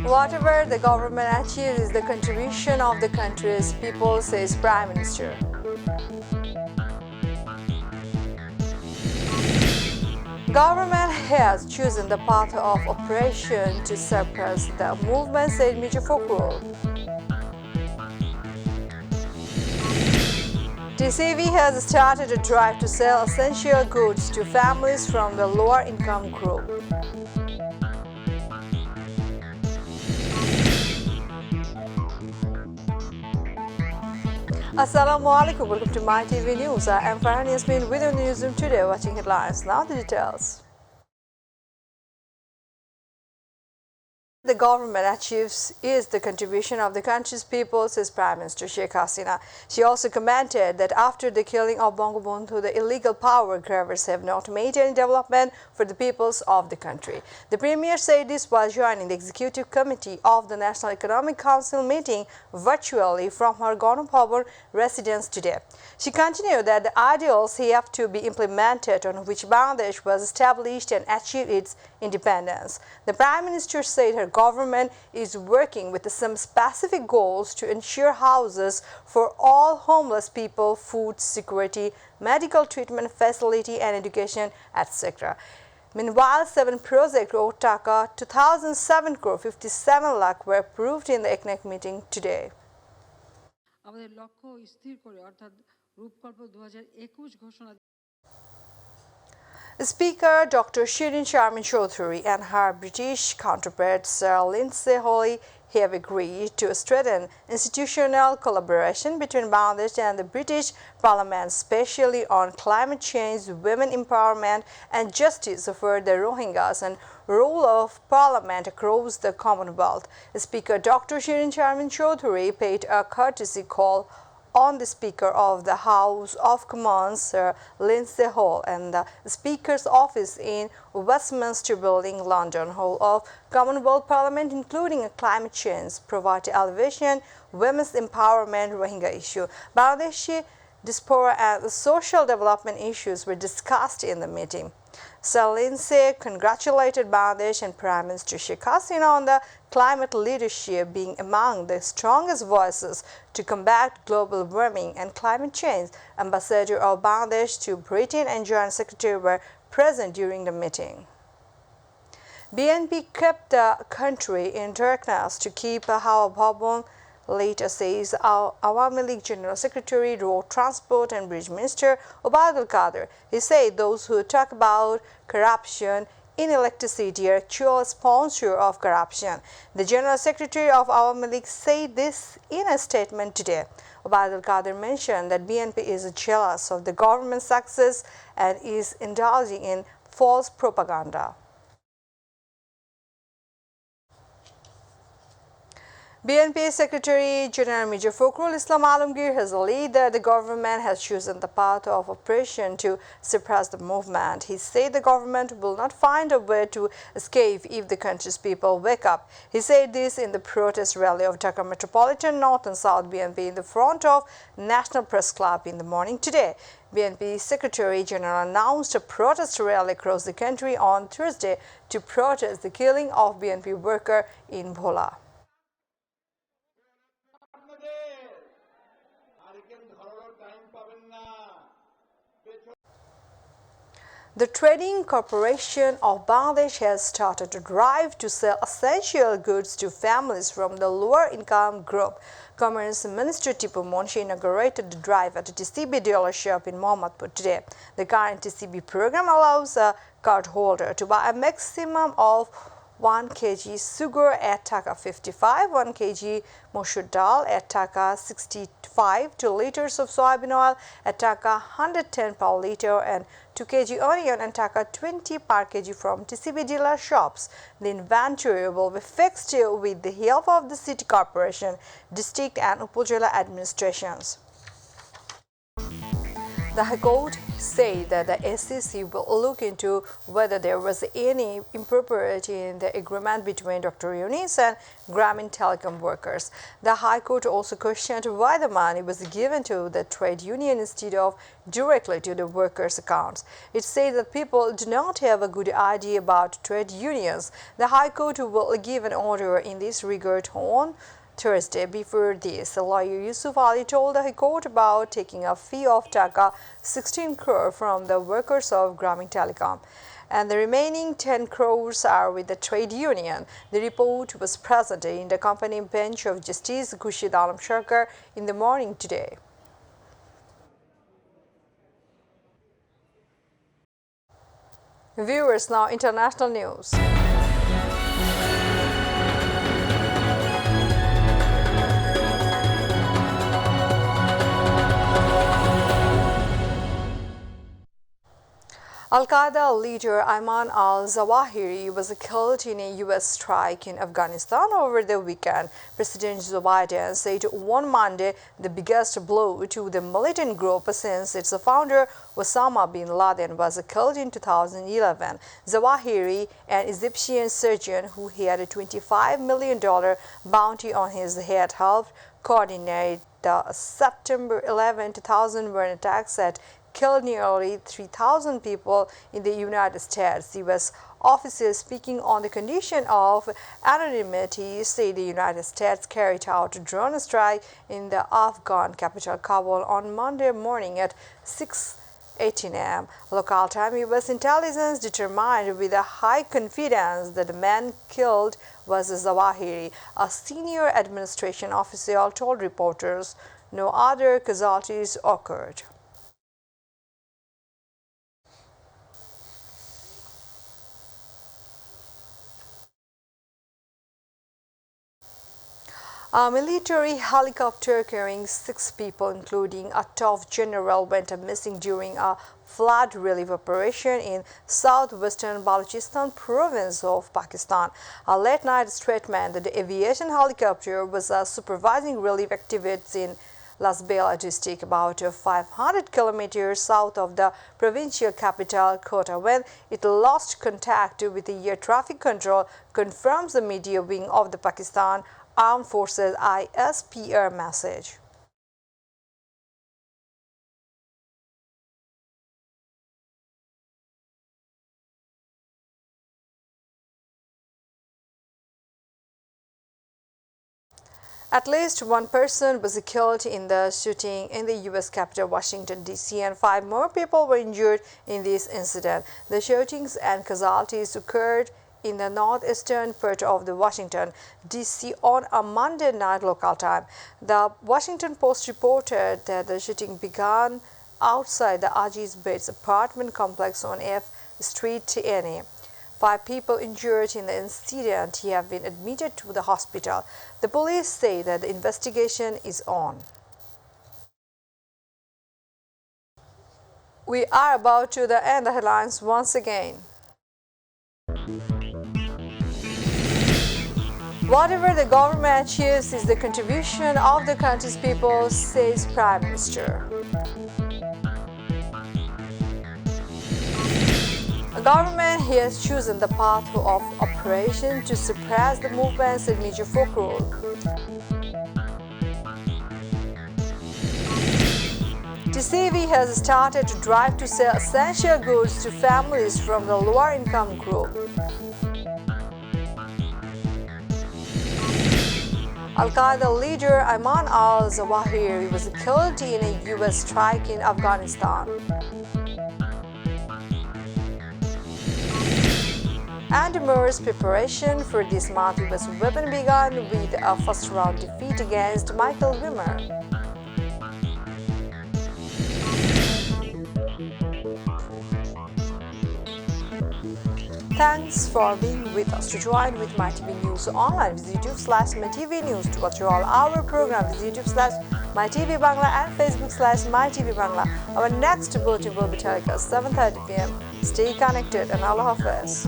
Whatever the government achieves is the contribution of the country's people, says Prime Minister. Government has chosen the path of operation to suppress the movement, said Mytv. TCB has started a drive to sell essential goods to families from the lower income group. Assalamu alaikum, welcome to MyTV News. I am Farhan Yasmin with you in the newsroom today, watching headlines. Now the details. The government achieves is the contribution of the country's people, says Prime Minister Sheikh Hasina. She also commented that after the killing of Bangabandhu, the illegal power grabbers have not made any development for the peoples of the country. The Premier said this while joining the Executive Committee of the National Economic Council meeting virtually from her Ganaphavan residence today. She continued that the ideals have to be implemented on which Bangladesh was established and achieved its independence. The Prime Minister said her government is working with some specific goals to ensure houses for all homeless people, food security, medical treatment facility and education, etc. Meanwhile, 7 projects worth Taka 2007 crore 57 lakh were approved in the ECNEC meeting today. Speaker Dr. Shirin Sharmin Chaudhury and her British counterpart Sir Lindsay Hoyle have agreed to strengthen institutional collaboration between Bangladesh and the British Parliament, especially on climate change, women empowerment and justice for the Rohingyas and role of Parliament across the Commonwealth. Speaker Dr. Shirin Sharmin Chaudhury paid a courtesy call on the Speaker of the House of Commons, Sir Lindsay Hoyle, and the Speaker's office in Westminster Building, London, whole of Commonwealth Parliament, including a climate change, poverty elevation, women's empowerment, Rohingya issue, Bangladeshi diaspora and social development issues were discussed in the meeting. Sir Lindsay congratulated Bangladesh and Prime Minister Sheikh Hasina on the climate leadership being among the strongest voices to combat global warming and climate change. Ambassador of Bangladesh to Britain and Joint Secretary were present during the meeting. BNP kept the country in darkness to keep Hawa Bhavan, later says Awami League General Secretary, Road Transport and Bridge Minister Obaidul Qadir. He said those who talk about corruption in electricity are actual sponsor of corruption. The General Secretary of Awami League said this in a statement today. Obaidul Qadir mentioned that BNP is jealous of the government's success and is indulging in false propaganda. BNP Secretary General Mirza Fakhrul Islam Alamgir has alleged that the government has chosen the path of operation to suppress the movement. He said the government will not find a way to escape if the country's people wake up. He said this in the protest rally of Dhaka Metropolitan North and South BNP in the front of National Press Club in the morning today. BNP Secretary General announced a protest rally across the country on Thursday to protest the killing of BNP worker in Bhola. The Trading Corporation of Bangladesh has started a drive to sell essential goods to families from the lower income group. Commerce Minister Tipu Munshi inaugurated the drive at a TCB dealership in Mohammadpur today. The current TCB program allows a cardholder to buy a maximum of 1 kg sugar at Taka 55, 1 kg mosur dal at Taka 65, 2 liters of soybean oil at Taka 110 per liter and 2 kg onion and Taka 20 per kg from TCB dealer shops. The inventory will be fixed with the help of the City Corporation, District and Upazila administrations. The High Court said that the SEC will look into whether there was any impropriety in the agreement between Dr. Yunus and Grameen Telecom workers. The High Court also questioned why the money was given to the trade union instead of directly to the workers' accounts. It said that people do not have a good idea about trade unions. The High Court will give an order in this regard on Thursday. Before this, lawyer Yusuf Ali told the High Court about taking a fee of Taka 16 crore from the workers of Grameen Telecom, and the remaining 10 crores are with the trade union. The report was presented in the company bench of Justice Khurshid Alam Sharkar in the morning today. Viewers, now international news. Al-Qaeda leader Ayman al-Zawahiri was killed in a U.S. strike in Afghanistan over the weekend. President Joe Biden said on Monday the biggest blow to the militant group since its founder Osama bin Laden was killed in 2011. Zawahiri, an Egyptian surgeon who had a $25 million bounty on his head, helped coordinate the September 11, 2001 attacks that killed nearly 3,000 people in the United States. U.S. officials speaking on the condition of anonymity say the United States carried out a drone strike in the Afghan capital Kabul on Monday morning at 6:18 a.m. local time. U.S. intelligence determined with a high confidence that the man killed was Zawahiri. A senior administration official told reporters no other casualties occurred. A military helicopter carrying 6 people, including a top general, went missing during a flood relief operation in southwestern Balochistan province of Pakistan. A late-night statement that the aviation helicopter was supervising relief activities in Lasbela district, about 500 kilometers south of the provincial capital Kota, when it lost contact with the air traffic control, confirms the media wing of the Pakistan Armed Forces ISPR message. At least one person was killed in the shooting in the U.S. capital, Washington, D.C., and 5 more people were injured in this incident. The shootings and casualties occurred in the northeastern part of the Washington, D.C. on a Monday night local time. The Washington Post reported that the shooting began outside the Aziz Bates apartment complex on F Street, NA. 5 people injured in the incident have been admitted to the hospital. The police say that the investigation is on. We are about to end the headlines once again. Whatever the government achieves is the contribution of the country's people, says Prime Minister. The government has chosen the path of operation to suppress the movements and major folk rule. TCV has started to drive to sell essential goods to families from the lower income group. Al-Qaeda leader Ayman al-Zawahiri was killed in a U.S. strike in Afghanistan. And Mur's preparation for this multi-US weapon began with a first-round defeat against Michael Wimmer. Thanks for being with us. To join with MyTV News online, visit YouTube/MyTV News. To watch all our programs, visit YouTube/MyTV Bangla and Facebook/MyTV Bangla. Our next bulletin will be telecast 7:30 p.m. Stay connected and Allah Hafiz.